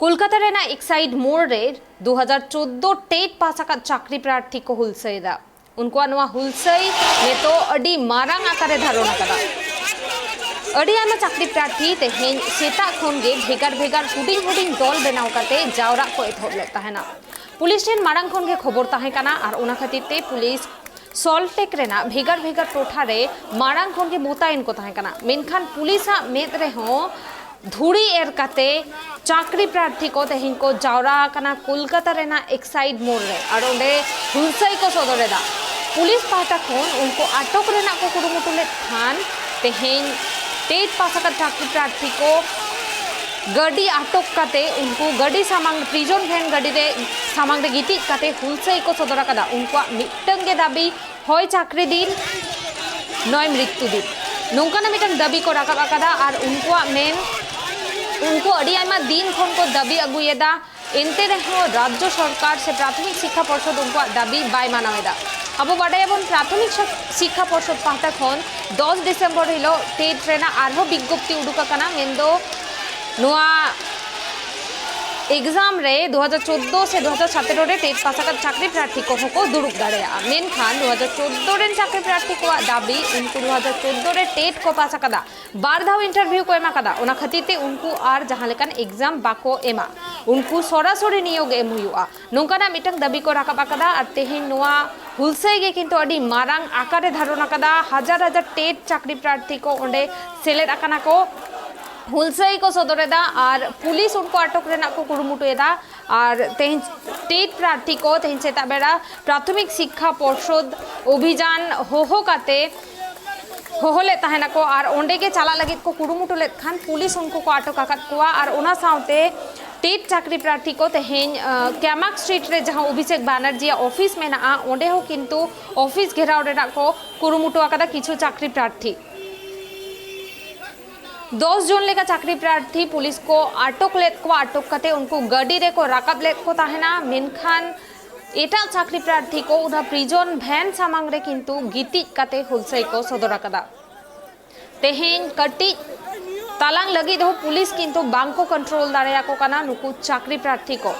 Kolkata Raina Exide मोड़ रे 2014 TET pass आका चाकरी प्रार्थी को हुलसई दा उनको नवा हुलसई ने तो अडी मारांग आकारे धारण कदा अडी आमा चाकरी प्रार्थी तेहेन सेता खन गे भेगार भेगार हुडिंग हुडिंग दल बनाव काते जावरा को एथोब ले ताहेना पुलिस टेन मारांग खन गे खबर ताहे काना आर ओना खातिर ते पुलिस सल्टेक रेना भेगार भेगार टोठा रे मारांग खन गे मोतायन को ताहे काना मेनखान पुलिसा मेद रे हो धुड़ी एर काते चाकरी प्रार्थी को तेहिन को जावरा काना कोलकाता रेना एक्साइड मोड़ रे और ओंडे हुलसई को सदरेदा पुलिस पाहटा खन उनको आटक रेना को कुरुमुटु ले खान तेहिन टेट पास आका चाकरी प्रार्थी को गड्डी आटक काते उनको गड्डी सामांग प्रिजन वैन गड्डी रे सामांग रे गिति काते हुलसई को सदरा कदा उनको मिटंग गे दाबी होय चाकरी दिन नय मृत्यु दिन नोंकाना मिटंग दाबी को राकाब आकादा और उनको मेन उनको अड़ी आयमा दिन खन को दाबी अगुएदा एनते रहो राज्य सरकार से प्राथमिक शिक्षा परिषद उनको दाबी बाय मानावेदा अब बाडायाबन प्राथमिक शिक्षा परिषद पाहटा खन 10 डिसेम्बर हिलो टेट रेना आरो विज्ञप्ति उडुका काना मेंदो नोआ एग्जाम रे 2014 से 2017 रे टेट पास आका चाकरी प्रार्थी को दुरुक दाड़ेया मेनखान 2014 रे चाकरी प्रार्थी को दाबी उनको 2014 रे टेट को पास आकादा बार धाव इंटरव्यू को एमा कादा ओना खातिर उनको आर जहां लेकान एग्जाम बाको एमा उनको सरासरि नियोग एम हुआ नोंकाना मिटंग दाबी को राकाब आकादा और तेहेन नोआ हुलसई गे किंतु अडी मारांग आकारे धारण आकादा हजार हजार टेट चाकरी प्रार्थी को ओंडे सेलेद आकाना को हुलसई को सदरेदा और पुलिस उनको अटक रेना को कुरुमुटुएदा और तेहिन टेट प्रार्थी को तेहिन सेता बेड़ा प्राथमिक शिक्षा परिषद अभियान होहो काते होहोले ताहेना को और ओंडे के चला लगित को कुरुमुटु ले खान पुलिस उनको को अटक आकात कुआ और ओना साउते टेट चाकरी प्रार्थी को तेहेन कैमाक स्ट्रीट रे जहां अभिषेक बैनर्जी ऑफिस में ना ओंडे हो किंतु ऑफिस घेराव रेना को कुरुमुटु आकादा किछु चाकरी प्रार्थी 10 जन लेका चाकरी प्रार्थी पुलिस को आटक लेत को आटक काते उनको गड्डी रे को राकाब लेत को ताहेना मेनखान एटा चाकरी प्रार्थी को उना प्रिजन वैन सामांग रे किंतु गिति काते हुलसई को सदरा कदा तेहेन कटी तालांग लगी दो पुलिस किंतु बांको कंट्रोल दाड़ेया को काना नुकु चाकरी प्रार्थी को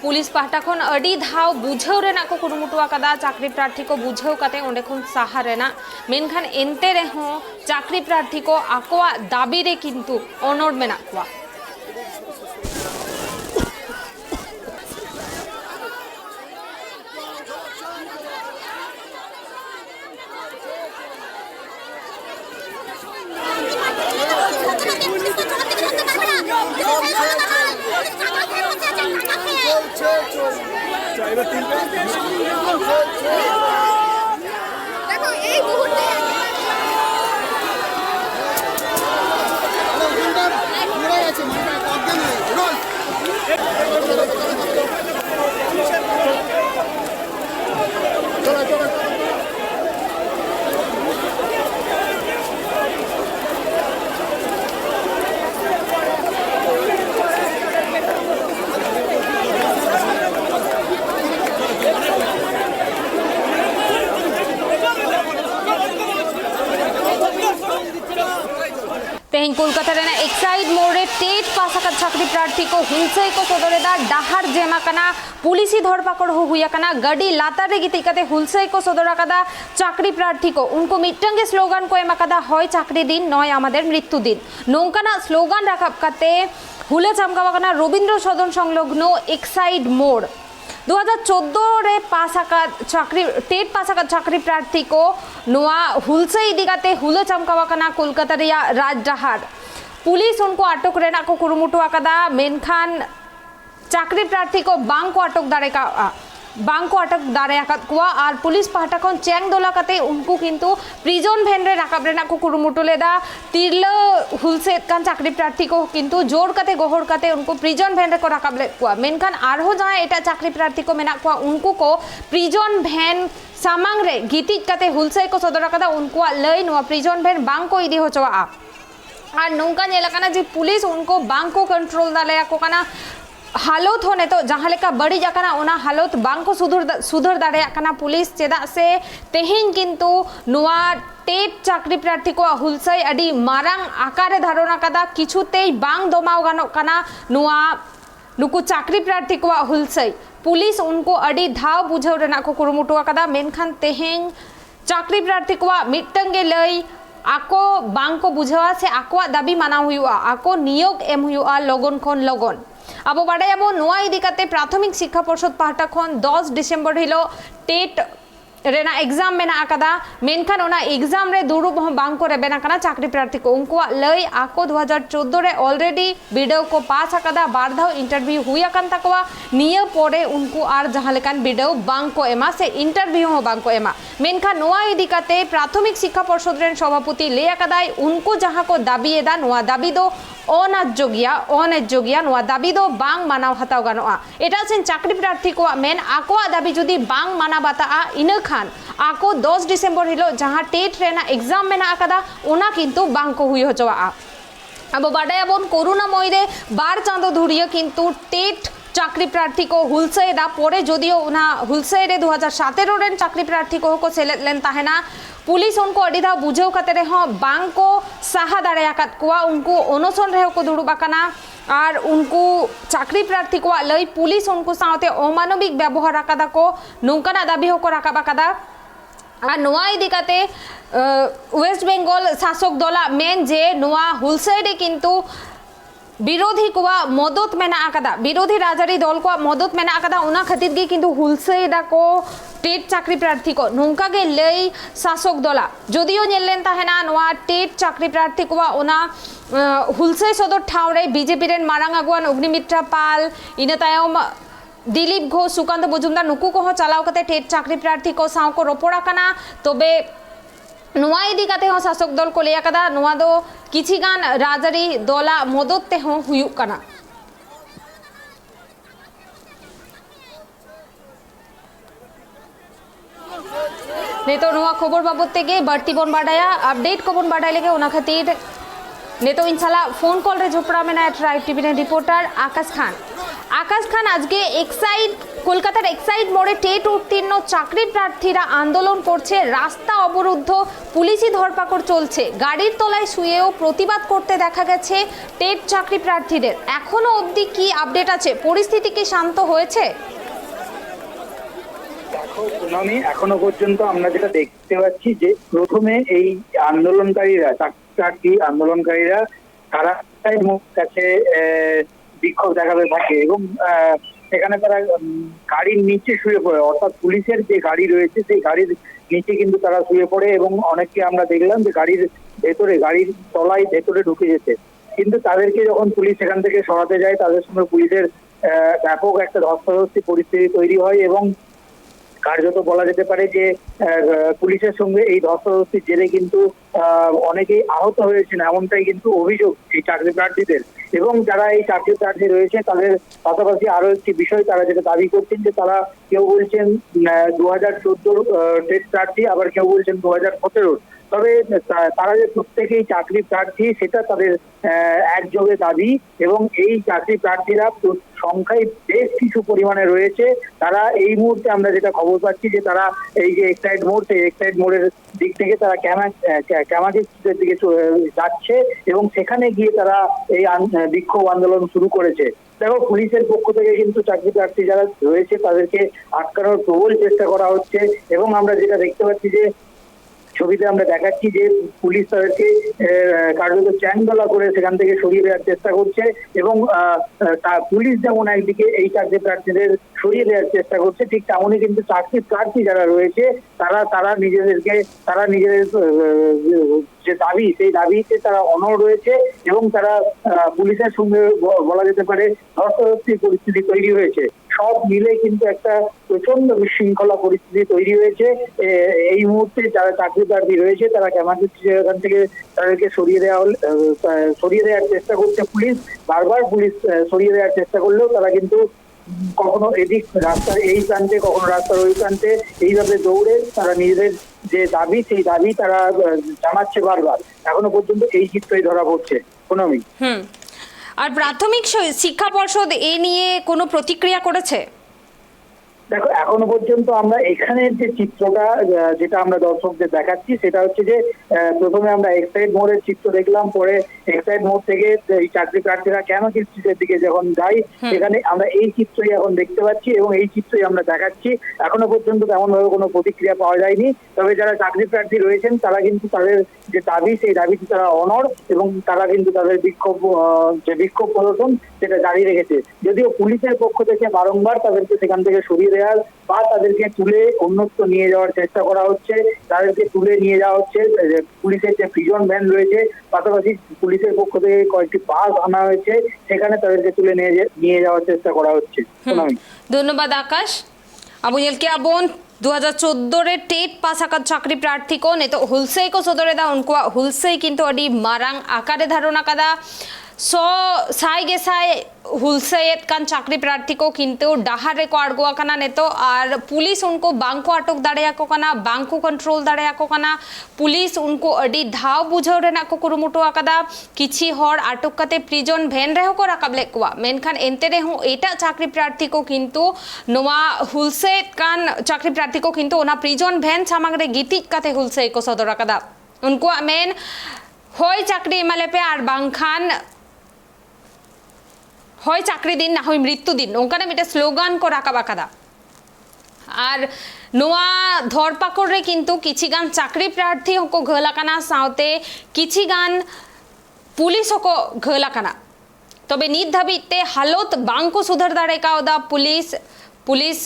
पुलिस पाहटा खन अडी धाव बुझाव रेना को कुरुमुटुआ कदा चाकरी प्रार्थी को बुझाव काते ओंडे खन साहा रेना मेनखान एनते रेहो चाकरी प्रार्थी को आकोआ दाबी रे किंतु अनोड मेना कुआ देखो এই মুহূর্তে तेहिन कोलकाता रेना एक्साइड मोड़े टेट पास आका चाकरी प्रार्थी को हुलसई को सदरेदा डाहार जेमा कना पुलिसी धरपकड़ हो हुआ कना गड्डी लातार रे गिति काते हुलसई को सदरा कदा चाकरी प्रार्थी को उनको मिटंगे स्लोगान को एमा कदा होय चाकरी दिन नय आमादेर मृत्यु दिन नोंकाना स्लोगान राखाब काते हुले चमकावा कना रवींद्र सदन संलग्न एक्साइड मोड़ 2014 रे पास आका चाकरी टेट पास आका चाकरी प्रार्थी को नोआ हुलसई दिगाते हुले चमकावा कना कोलकाता रिया राजडाहार पुलिस उनको अटक रेना को कुरुमुटु आकादा मेनखान चाकरी प्रार्थी को बांग को अटक दाड़े आकाद कुआ और पुलिस पाहटा खन चैंग दोला काते उनको किंतु प्रिजन वैन रे राकाब रेना को कुरुमुटु लेदा तिरला हुलसे कान चाकरी प्रार्थी को किंतु जोड़ काते गोहड़ काते उनको प्रिजन वैन रे को राकाब ले कुआ मेनखान आरहो जहां एटा चाकरी प्रार्थी को मेना कुआ उनको को प्रिजन वैन सामांग रे गिति काते हुलसई को सदरा कदा उनको लई नोआ प्रिजन वैन बांग को इदी होचवा और नौका नेला काना जे पुलिस उनको बांग को कंट्रोल दाले को काना हालत होने तो जहाँ लेका बड़ी जाकना ओना हालत बांग को सुधर दाड़े कना पुलिस चेदा से तेहिन किंतु नुआ टेट चाकरी प्रार्थी को हुलसई अडी मारांग आकारे धारणा कदा किछुतेई बांग दमाव गानो कना नुआ नुकु चाकरी प्रार्थी को हुलसई पुलिस उनको अडी धाव बुझाव रेना को कुरुमुटु कदा मेनखान तेहें चाकरी प्रार्थी को मिटंगे लई आको बांग को बुझावा से आको दाबी माना हुआ आको नियोग एम हुआ लगन खन लगन अब बाड़े अब नोआ इदी काते प्राथमिक शिक्षा परिषद पाहटा खन 10 डिसेम्बर हिलो टेट रेना एग्जाम मेना आकादा मेनखान ओना एग्जाम रे दुरुब बांग को रेबेना कना चाकरी प्रार्थी को उनको लई आको 2014 रे ऑलरेडी बिडो को पास आकादा बार धाव इंटरव्यू हुई आकान तकवा निया पोरे उनको आर जहां लेकान बिडो बांग को एमा से इंटरव्यू हो बांग को एमा मेनखान नोआ इदी काते प्राथमिक शिक्षा परिषद रेन सभापति ले आकादाय उनको जहां को दाबी एदा नोआ दाबी दो अनाज्य गया नोआ दाबी दो बांग मानाव हताव गानोआ एटा सेन चाकरी प्रार्थी को मेन आकोआ दाबी जुदी बांग माना बाता इना खान आको 10 डिसेम्बर हिलो जहां टेट रेना एग्जाम मेना आकादा ओना किंतु बांग को हुई होचवा अब बाडाय बोन कोरोना मयरे बार चांदो धुरिया किंतु टेट चाकरी प्रार्थी को हुलसईदा परे जदियो ओना हुलसई रे 2017 रेन चाकरी प्रार्थी को सेलेद लेन ताहेना पुलिस उनको अडिधा बुझाव कते रे बांग को साहा दाड़े आकात कुआ उनको अनशन रे को दुड़ुब आकाना और उनको चाकरी प्रार्थी को लई पुलिस उनको साथे अमानविक व्यवहार आकादा को नौकाना दाबी हो को राकाब आकादा और नोआ इदी काते वेस्ट बेंगल शासक दला मेन जे नोआ हुलसई रे किंतु विरोधी को मदद मेना आकादा विरोधी राजारी दल को मदद मेना आकादा उना खातिर गे किंतु हुलसईदा को टेट चाकरी प्रार्थी को नौका गे लई शासक दला जदियो नेलेन ताहेना नोआ टेट चाकरी प्रार्थी को ओना हुलसई सदर ठावरे बीजेपी रेन मारांग आगुआन अग्निमित्रा पाल इना तायम दिलीप घोष सुकांत मजुमदार नुकु को चलाव कते टेट चाकरी प्रार्थी को साव को रोपड़ा कना तबे नोआ इदी काते हो शासक दल को लिया कदा नोआ दो किछि गान राजारी दला मदद ते हो हुयुक कना नेतो नोआ खबर बाबत तेगे बढ़ती बन बाडाया अपडेट को बन बाडाय लेगे ओना खातिर नेतो इनशाला फोन कॉल रे झोपड़ा में ना ट्राइब टीवी ने रिपोर्टर आकाश खान आज के एक्साइड কলকাতার এক্সাইড মোড়ে টেট উত্তীর্ণ চাকরি প্রার্থীরা আন্দোলন করছে রাস্তা অবরুদ্ধ পুলিশি ধরপাকড় চলছে গাড়ির তলায় শুয়েও প্রতিবাদ করতে দেখা গেছে টেট চাকরি প্রার্থীদের এখনো অবধি কি আপডেট আছে পরিস্থিতি কি শান্ত হয়েছে দেখো সুনামি এখনো পর্যন্ত আমরা যেটা দেখতে পাচ্ছি যে প্রথমে এই আন্দোলনকারীরা চাকরি প্রার্থী আন্দোলনকারীরা তারা কাছে বিক্ষোভ দেখাতে থাকে এবং সেখানে তারা গাড়ির নিচে শুয়ে পড়ে অর্থাৎ পুলিশের যে গাড়ি রয়েছে সেই গাড়ির নিচে কিন্তু তারা শুয়ে পড়ে এবং অনেককে আমরা দেখলাম যে গাড়ির ভেতরে গাড়ির তলায় ভেতরে ঢুকে যেতে কিন্তু তাদেরকে যখন পুলিশ সেখান থেকে সরাতে যায় তাদের সঙ্গে পুলিশের ব্যাপক একটা ধস্তাধস্তি পরিস্থিতি তৈরি হয় এবং কার্যত বলা যেতে পারে যে পুলিশের সঙ্গে এই ধস্তাধস্তির জেরে কিন্তু অনেকেই আহত হয়েছেন এমনটাই কিন্তু অভিযোগ এই চাকরি প্রার্থীদের এবং যারা এই চাকরি প্রার্থী রয়েছে তাদের পাশাপাশি আরো একটি বিষয় তারা যেটা দাবি করছেন যে তারা কেউ বলছেন 2014 টেট প্রার্থী আবার কেউ বলছেন 2017 তবে তারা যে প্রত্যেকেই চাকরি প্রার্থী সেটা তাদের একযোগে দাবি এবং এই চাকরি প্রার্থীরা সংখ্যায় বেশ কিছু পরিমাণে রয়েছে তারা এই মুহূর্তে আমরা যেটা খবর পাচ্ছি যে তারা এই যে এক্সাইড মোড় সেই এক্সাইড মোড়ের দিক থেকে তারা ক্যামাজিস্ট্রিটের দিকে যাচ্ছে এবং সেখানে গিয়ে তারা এই বিক্ষোভ আন্দোলন শুরু করেছে দেখো পুলিশের পক্ষ থেকে কিন্তু চাকরি প্রার্থী যারা রয়েছে তাদেরকে আটকানোর প্রবল চেষ্টা করা হচ্ছে এবং আমরা যেটা দেখতে পাচ্ছি যে ছবিতে আমরা দেখাচ্ছি যে পুলিশ তাদেরকে কার্যত চ্যাংদোলা করে সেখান থেকে সরিয়ে দেওয়ার চেষ্টা করছে এবং পুলিশ যেমন একদিকে এই চাকরি প্রার্থীদের সরিয়ে দেওয়ার চেষ্টা করছে ঠিক তেমনই কিন্তু চাকরি প্রার্থী যারা রয়েছে তারা নিজেদের যে দাবি সেই দাবিতে তারা অনড় রয়েছে এবং তারা পুলিশের সঙ্গে বলা যেতে পারে ধস্তাধস্তির পরিস্থিতি তৈরি হয়েছে সব মিলে কিন্তু একটা প্রচন্ড বিশৃঙ্খলা পরিস্থিতি তৈরি হয়েছে এই মুহূর্তে যারা চাকরি প্রার্থী রয়েছে তারা এখান থেকে তাদেরকে সরিয়ে দেওয়ার চেষ্টা করছে পুলিশ বারবার পুলিশ সরিয়ে দেওয়ার চেষ্টা করলেও তারা কিন্তু কখনো এদিক রাস্তার এই প্রান্তে কখনো রাস্তার ওই প্রান্তে এইভাবে দৌড়ে তারা নিজেদের যে দাবি সেই দাবি তারা জানাচ্ছে বারবার এখনো পর্যন্ত এই চিত্রই ধরা পড়ছে পুনমি আর প্রাথমিক শিক্ষা পর্ষদ এ নিয়ে কোনো প্রতিক্রিয়া করেছে? দেখো, এখনো পর্যন্ত আমরা এখানের যে চিত্রটা যেটা আমরা দর্শকদের দেখাচ্ছি সেটা হচ্ছে যে প্রথমে আমরা এক্সাইড মোড়ের চিত্র দেখলাম, পরে এক্সাইড মোড় থেকে এই চাকরি প্রার্থীরা কেন স্ট্রিটের দিকে যখন যাই সেখানে আমরা এই চিত্রই এখন দেখতে পাচ্ছি এবং এই চিত্রই আমরা দেখাচ্ছি। এখনো পর্যন্ত তেমন ভাবে কোনো প্রতিক্রিয়া পাওয়া যায়নি, তবে যারা চাকরি প্রার্থী রয়েছেন তারা কিন্তু তাদের যে দাবি সেই দাবিটি তারা অনড় এবং তারা কিন্তু তাদের বিক্ষোভ প্রদর্শন সেটা জারি রেখেছে। যদিও পুলিশের পক্ষ থেকে বারংবার তাদেরকে সেখান থেকে সরিয়ে দেওয়ার বা তাদেরকে তুলে অন্যত্র নিয়ে যাওয়ার চেষ্টা করা হচ্ছে, তাদেরকে তুলে নিয়ে যাওয়া হচ্ছে। পুলিশের যে প্রিজন ভ্যান রয়েছে, পাশাপাশি পুলিশের পক্ষ থেকে কয়েকটি বাস আনা হয়েছে, সেখানে তাদেরকে তুলে নিয়ে যাওয়ার চেষ্টা করা হচ্ছে। ধন্যবাদ আকাশ। Abu nyel ke abon 2014 रे टेट पास आकाद चाकरी प्रार्थी को ने तो हुलसई को सदरे दा उनको हुलसई किंतु अडी मारांग आकारे धारणा कदा सो साई गे साई हुलसैयद कान चाकरी प्रार्थी को किंतु डाहारे को आड़गुआ कना ने तो और पुलिस उनको बांको अटक दाड़ेया को कना बांको कंट्रोल दाड़ेया को कना पुलिस उनको अडी धाव बुझाव रेना को कुरुमुटो आकादा किछि हर अटक कते प्रिजन भैन रहे को राकाबले कुआ मेनखान एंते रे हूँ एटा चाकरी प्रार्थी को किंतु नोआ हुलसैयद कान चाकरी प्रार्थी को किंतु ओना प्रिजन भैन सामग्रे गीति कते हुलसै को सदर आकादा उनको मेन होय चाकरी एमाले पे और बांखान হয় চাকরি দিন না হয় মৃত্যু দিন ওখানে মিটা স্লোগান কো রাকাবা কাদা আর নোয়া ধরপাকড়ে কিন্তু কিছু গান চাকরি প্রার্থী হকো ঘলাকানা সাউতে কিছু গান পুলিশ হকো ঘলাকানা তবে নিত ধাবিতে হালত বাংকো সুধার দাঁড়ে কাওদা পুলিশ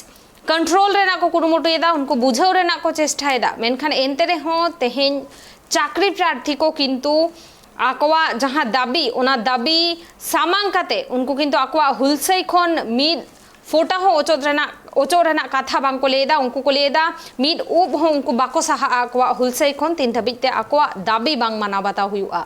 कंट्रोल रे ना को कुरुमुटु एदा उनको बुझाव रे ना को चेष्टा एदा मेनखान एनते रे हो तेहेन चाकरी प्रार्थी को किंतु आकवा जहाँ दाबी ओना दाबी सामांग काते उनको किंतु आकवा हुलसई खोन मिद फोटा हो ओचो रेना कथा बांग को लेदा उनको को लेदा मिद उब हो उनको बाको सहा आकवा हुलसई खोन तीन धबिते आकवा दाबी बांग माना बाता हुआ।